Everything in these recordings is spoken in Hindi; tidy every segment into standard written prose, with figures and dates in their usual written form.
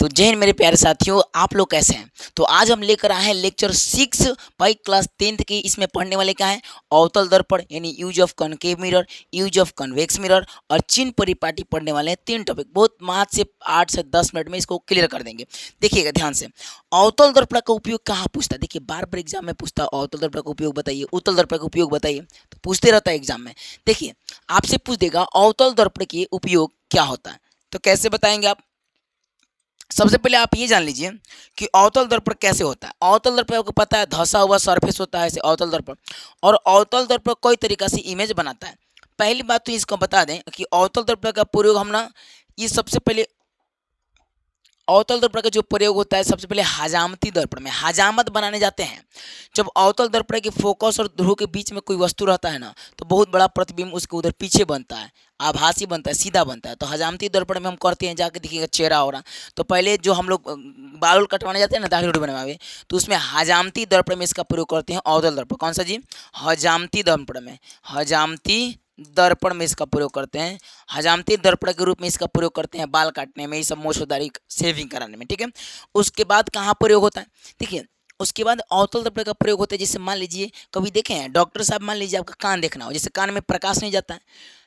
तो जय हिंद मेरे प्यारे साथियों, आप लोग कैसे हैं। तो आज हम लेकर आए हैं लेक्चर 6 भाई क्लास 10th की। इसमें पढ़ने वाले क्या है, अवतल दर्पण यानी use of concave mirror, use of convex mirror और चिन्ह परिपाटी पढ़ने वाले हैं। 3 टॉपिक बहुत मात्र से 8 से 10 मिनट में इसको क्लियर कर देंगे। देखिएगा ध्यान से, अवतल दर्पण का उपयोग कहाँ पूछता है। देखिए बार बार एग्जाम में पूछता है अवतल दर्पण का उपयोग बताइए, उत्तल दर्पण का उपयोग बताइए, तो पूछते रहता है एग्जाम में। देखिए आपसे पूछ देगा अवतल दर्पण के उपयोग क्या होता है, तो कैसे बताएंगे आप। सबसे पहले आप ये जान लीजिए कि अवतल दर्पण कैसे होता है। अवतल दर्पण आपको पता है धंसा हुआ सरफेस होता है, ऐसे अवतल दर्पण। और अवतल दर्पण कई तरीका से इमेज बनाता है। पहली बात तो इसको बता दें कि अवतल दर्पण का प्रयोग हम ना, ये सबसे पहले अवतल दर्पण का जो प्रयोग होता है सबसे पहले हजामती दर्पण में हजामत बनाने जाते हैं। जब अवतल दर्पण के फोकस और ध्रुव के बीच में कोई वस्तु रहता है ना, तो बहुत बड़ा प्रतिबिंब उसके उधर पीछे बनता है, आभासी बनता है, सीधा बनता है। तो हजामती दर्पण में हम करते हैं, जाके देखिएगा चेहरा हो रहा। तो पहले जो हम लोग बाल कटवाने जाते हैं ना, दाढ़ी रोटी बनवावे, तो उसमें हजामती दर्पण में इसका प्रयोग करते हैं। अवतल दर्पण कौन सा जी, हजामती दर्पण में, हजामती दर्पण में इसका प्रयोग करते हैं। हजामती दर्पण के रूप में इसका प्रयोग करते हैं बाल काटने में, ये सब मोछदारी सेविंग कराने में, ठीक है। उसके बाद कहाँ प्रयोग होता है, देखिए उसके बाद अवतल दर्पण का प्रयोग होता है। जैसे मान लीजिए कभी देखे हैं डॉक्टर साहब, मान लीजिए आपका कान देखना हो, जैसे कान में प्रकाश नहीं जाता है,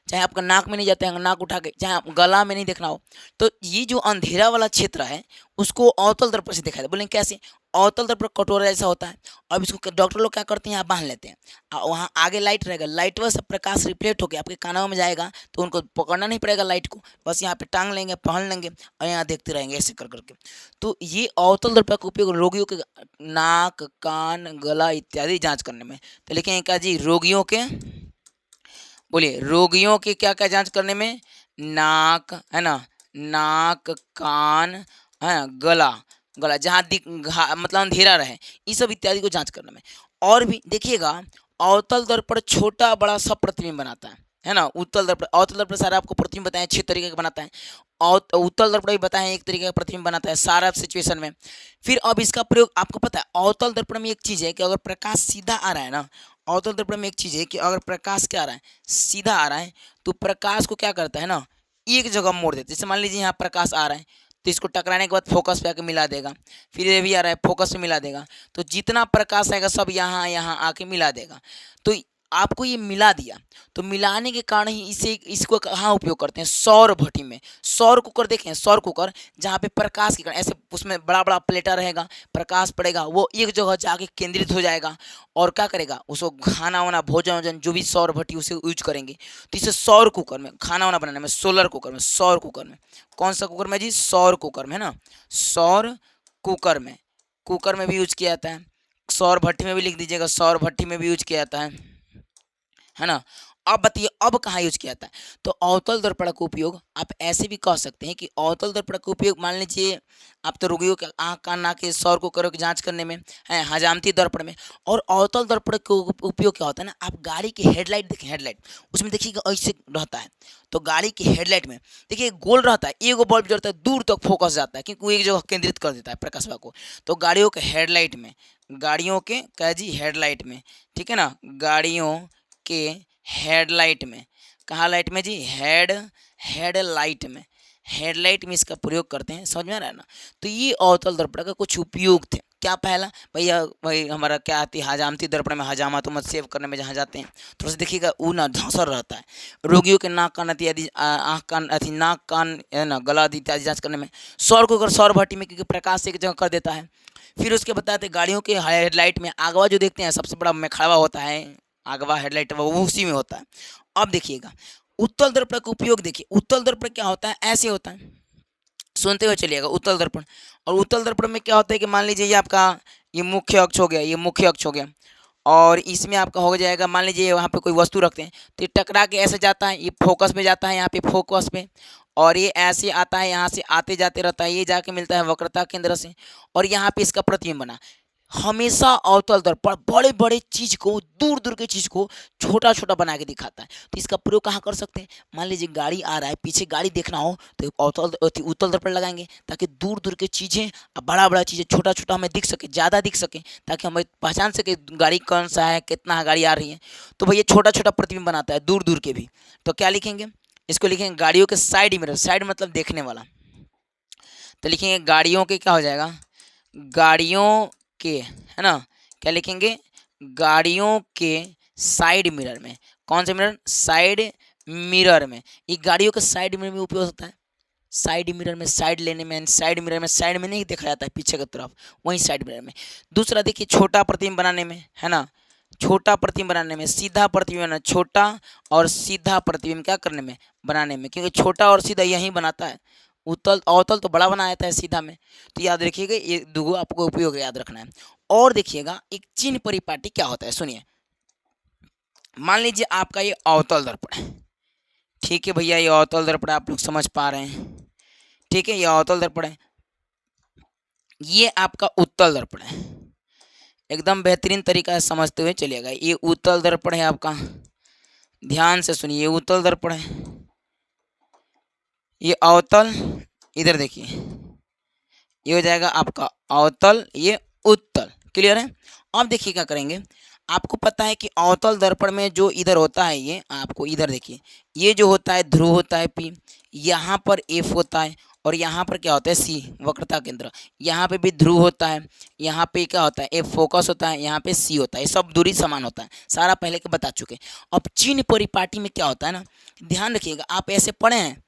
चाहे आपका नाक में नहीं जाता है, नाक उठा के, चाहे आप गला में नहीं देखना हो, तो ये जो अंधेरा वाला क्षेत्र है उसको अवतल दर्पण से दिखाई दे। बोलेंगे कैसे, अवतल दर्पण कटोरा जैसा होता है। अब इसको डॉक्टर लोग क्या करते हैं, यहाँ बांध लेते हैं, वहाँ आगे लाइट रहेगा, लाइट वह सब प्रकाश रिफ्लेक्ट होकर आपके कानों में जाएगा, तो उनको पकड़ना नहीं पड़ेगा लाइट को, बस यहाँ पे टांग लेंगे, पहन लेंगे और यहाँ देखते रहेंगे ऐसे कर करके। तो ये अवतल दर्पण का उपयोग रोगियों के नाक, कान, गला इत्यादि जांच करने में। तो लिखेंगे क्या जी, रोगियों के, बोलिए रोगियों की क्या क्या जांच करने में, नाक है ना, नाक, कान है ना, गला, गला जहाँ मतलब अंधेरा रहे, ये सब इत्यादि को जांच करने में। और भी देखिएगा अवतल दर्पण छोटा बड़ा सब प्रतिबिंब बनाता है ना। उत्तल दर्पण, अवतल दर्पण सारा आपको प्रतिबिंब बताएं 6 तरीके का बनाता है, और उत्तल दर्पण भी बताएं एक तरीके का प्रतिबिंब बनाता है सारा सिचुएशन में। फिर अब इसका प्रयोग आपको पता है, अवतल दर्पण में एक चीज़ है कि अगर प्रकाश सीधा आ रहा है ना, अवतल दर्पण में एक चीज़ है कि अगर प्रकाश क्या आ रहा है, सीधा आ रहा है, तो प्रकाश को क्या करता है ना, एक जगह मोड़ देता है। जैसे मान लीजिए यहाँ प्रकाश आ रहा है, तो इसको टकराने के बाद फोकस पे आके मिला देगा, फिर ये भी आ रहा है फोकस पे मिला देगा, तो जितना प्रकाश आएगा सब यहाँ यहाँ आके मिला देगा। तो आपको ये मिला दिया, तो मिलाने के कारण ही इसे इसको कहाँ उपयोग करते हैं, सौर भट्टी में। सौर कुकर देखें, सौर कुकर जहाँ पे प्रकाश के कारण ऐसे उसमें बड़ा बड़ा प्लेटा रहेगा, प्रकाश पड़ेगा, वो एक जगह जाके केंद्रित हो जाएगा और क्या करेगा, उसको खाना वाना भोजन वोजन जो भी सौर भट्टी उसे यूज करेंगे। तो इसे सौर कुकर में खाना वाना बनाने में, सोलर कुकर में, सौर कुकर में, कौन सा कुकर में जी, सौर कुकर में है ना, सौर कुकर में, कुकर में भी यूज किया जाता है। सौर भट्टी में भी लिख दीजिएगा, सौर भट्टी में भी यूज किया जाता है ना। अब बताइए अब कहाँ यूज किया जाता है, तो अवतल दर्पण का उपयोग आप ऐसे भी कह सकते हैं कि अवतल दर्पण का उपयोग मान लीजिए आप तो रोगियों के आँख कान नाक के सौर को करो की जांच करने में है, हजामती दर्पण में। और अवतल दर्पण का उपयोग क्या होता है ना, आप गाड़ी की हेडलाइट देखें, हेडलाइट उसमें देखिएगा ऐसे रहता है, तो गाड़ी की हेडलाइट में देखिए गोल रहता है, एगो बल्ब जलता है, दूर तक फोकस जाता है क्योंकि वो एक जगह केंद्रित कर देता है प्रकाशवा को। तो गाड़ियों के हेडलाइट में, गाड़ियों के क्या जी, हेडलाइट में, ठीक है ना, गाड़ियों के हेडलाइट में, कहाँ लाइट में जी, हेडलाइट में, हेडलाइट में इसका प्रयोग करते हैं, समझ में आ रहा है ना। तो ये अवतल दर्पण का कुछ उपयोग थे। क्या पहला भैया, भाई हमारा क्या आती है, हजामती दर्पण में हजामत मत सेव करने में जहाँ जाते हैं थोड़ा सा देखिएगा वो ना धंसर रहता है। रोगियों के नाक कान इत्यादि, आँख कान अथी नाक कान है ना, गला इत्यादि जांच करने में। सौर को अगर सौर भट्टी में, क्योंकि प्रकाश एक जगह कर देता है। फिर उसके बताते गाड़ियों के हेडलाइट में, आगवा जो देखते हैं सबसे बड़ा मेखड़वा होता है, आगवा हेडलाइट वो उसी में होता है। अब देखिएगा उत्तल दर्पण का उपयोग, देखिए उत्तल दर्पण क्या होता है, ऐसे होता है, सुनते हुए चलिएगा उत्तल दर्पण। और उत्तल दर्पण में क्या होता है कि मान लीजिए ये आपका ये मुख्य अक्ष हो गया, ये मुख्य अक्ष हो गया, और इसमें आपका हो जाएगा, मान लीजिए वहाँ पे कोई वस्तु रखते हैं, तो ये टकरा के ऐसे जाता है, ये फोकस में जाता है, यहाँ पे फोकस पे, और ये ऐसे आता है, यहाँ से आते जाते रहता है, ये जाके मिलता है वक्रता केंद्र से, और यहाँ पे इसका प्रतिबिंब बना। हमेशा अवतल दर्पण बड़े बड़े चीज को, दूर दूर की चीज को छोटा छोटा बना के दिखाता है। तो इसका प्रयोग कहाँ कर सकते हैं, मान लीजिए गाड़ी आ रहा है, पीछे गाड़ी देखना हो तो उत्तल दर्पण लगाएंगे, ताकि दूर दूर की चीजें, बड़ा बड़ा चीजें छोटा छोटा हमें दिख सके, ज़्यादा दिख सके, ताकि हमें पहचान सके गाड़ी कौन सा है, कितना गाड़ी आ रही है। तो भैया छोटा छोटा प्रतिबिंब बनाता है दूर दूर के भी। तो क्या लिखेंगे, इसको लिखेंगे गाड़ियों के साइड मिरर, साइड मतलब देखने वाला, तो लिखेंगे गाड़ियों के, क्या हो जाएगा, गाड़ियों के, है ना, क्या लिखेंगे, गाड़ियों के साइड मिरर में। कौन से मिरर, साइड मिरर में। ये गाड़ियों के साइड मिरर में उपयोग होता है, साइड मिरर में, साइड लेने में, साइड मिरर में, साइड में नहीं देखा जाता है पीछे की तरफ, वहीं साइड मिरर में। दूसरा देखिए छोटा प्रतिबिंब बनाने में, है ना, छोटा प्रतिबिंब बनाने में, सीधा प्रतिबिंब बनाना, छोटा और सीधा प्रतिबिंब क्या करने में, बनाने में, क्योंकि छोटा और सीधा यहीं बनाता है, उत्तल अवतल तो बड़ा बना जाता है सीधा में। तो याद रखिएगा ये दो आपको उपयोग याद रखना है। और देखिएगा एक चिन्ह परिपाटी क्या होता है, सुनिए। मान लीजिए आपका ये अवतल दर्पण है, ठीक है भैया, ये अवतल दर्पण आप लोग समझ पा रहे हैं, ठीक है, ये अवतल दर्पण है। ये आपका उत्तल दर्पण है, एकदम बेहतरीन तरीका से समझते हुए चलिएगा। ये उत्तल दर्पण है आपका, ध्यान से सुनिए, ये उत्तल दर्पण है, ये अवतल, इधर देखिए, ये हो जाएगा आपका अवतल, ये उत्तल। क्लियर है। अब देखिए क्या करेंगे, आपको पता है कि अवतल दर्पण में जो इधर होता है, ये आपको इधर देखिए, ये जो होता है ध्रुव होता है P, यहाँ पर F होता है, और यहाँ पर क्या होता है C, वक्रता केंद्र। यहाँ पे भी ध्रुव होता है, यहाँ पे क्या होता है F फोकस होता है, यहाँ पे C होता है, सब दूरी समान होता है, सारा पहले के बता चुके। अब चिन्ह परिपाटी में क्या होता है ना, ध्यान रखिएगा, आप ऐसे पढ़े हैं,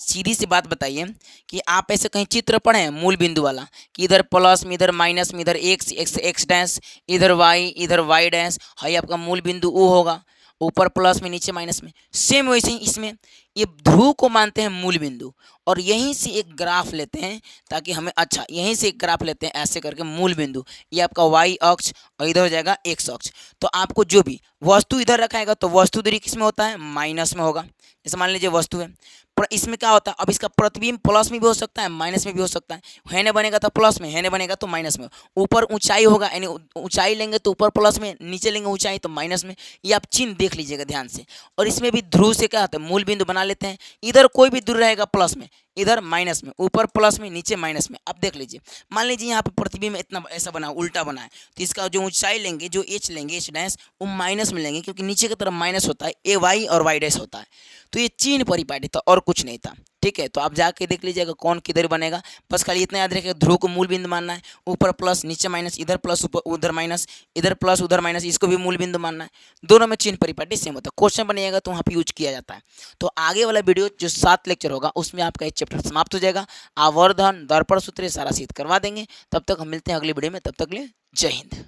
सीधी सी बात बताइए कि आप ऐसे कहीं चित्र पढ़े हैं मूल बिंदु वाला, कि इधर प्लस में, इधर माइनस में, इधर एक्स एक्स एक्स डैश, इधर वाई डैश है, आपका मूल बिंदु ओ होगा, ऊपर प्लस में नीचे माइनस में। सेम वैसे ही इसमें ये ध्रुव को मानते हैं मूल बिंदु, और यहीं से एक ग्राफ लेते हैं ताकि हमें, अच्छा यहीं से एक ग्राफ लेते हैं ऐसे करके मूल बिंदु, ये आपका वाई अक्ष और इधर हो जाएगा एक्स अक्ष। तो आपको जो भी वस्तु इधर रखाएगा तो वस्तु दूरी किस में होता है, माइनस में होगा। जैसे मान लीजिए वस्तु है, पर इसमें क्या होता है, अब इसका प्रतिबिंब प्लस में भी हो सकता है, माइनस में भी हो सकता है। हैने बनेगा तो प्लस में, हैने बनेगा तो माइनस में। ऊपर ऊंचाई होगा, यानी ऊंचाई लेंगे तो ऊपर प्लस में, नीचे लेंगे ऊंचाई तो माइनस में। ये आप चिन्ह देख लीजिएगा ध्यान से। और इसमें भी ध्रुव से क्या होता है, मूल बिंदु बना लेते हैं, इधर कोई भी दूरी रहेगा प्लस में, इधर माइनस में, ऊपर प्लस में, नीचे माइनस में। अब देख लीजिए, मान लीजिए यहाँ पे प्रतिबिंब इतना ऐसा बना, उल्टा बना है, तो इसका जो ऊंचाई लेंगे, जो एच लेंगे, एच डैश, वो माइनस में लेंगे, क्योंकि नीचे की तरफ माइनस होता है, ए वाई और वाई डैश होता है। तो ये चिन्ह परिपाटी था और कुछ नहीं था। ठीक है, तो आप जाके देख लीजिएगा कौन किधर बनेगा, बस खाली इतना याद रखिएगा, ध्रुव को मूल बिंदु मानना है, ऊपर प्लस नीचे माइनस, इधर प्लस ऊपर उधर माइनस, इधर प्लस उधर माइनस, इसको भी मूल बिंदु मानना है। दोनों में चिन्ह परिपाटी सेम होता है, क्वेश्चन बनेगा तो वहाँ पे यूज किया जाता है। तो आगे वाला वीडियो जो 7 लेक्चर होगा उसमें आपका एक चैप्टर समाप्त हो जाएगा, आवर्धन, दर्पण सूत्र सारा सीध करवा देंगे। तब तक हम मिलते हैं अगली वीडियो में, तब तक के लिए जय हिंद।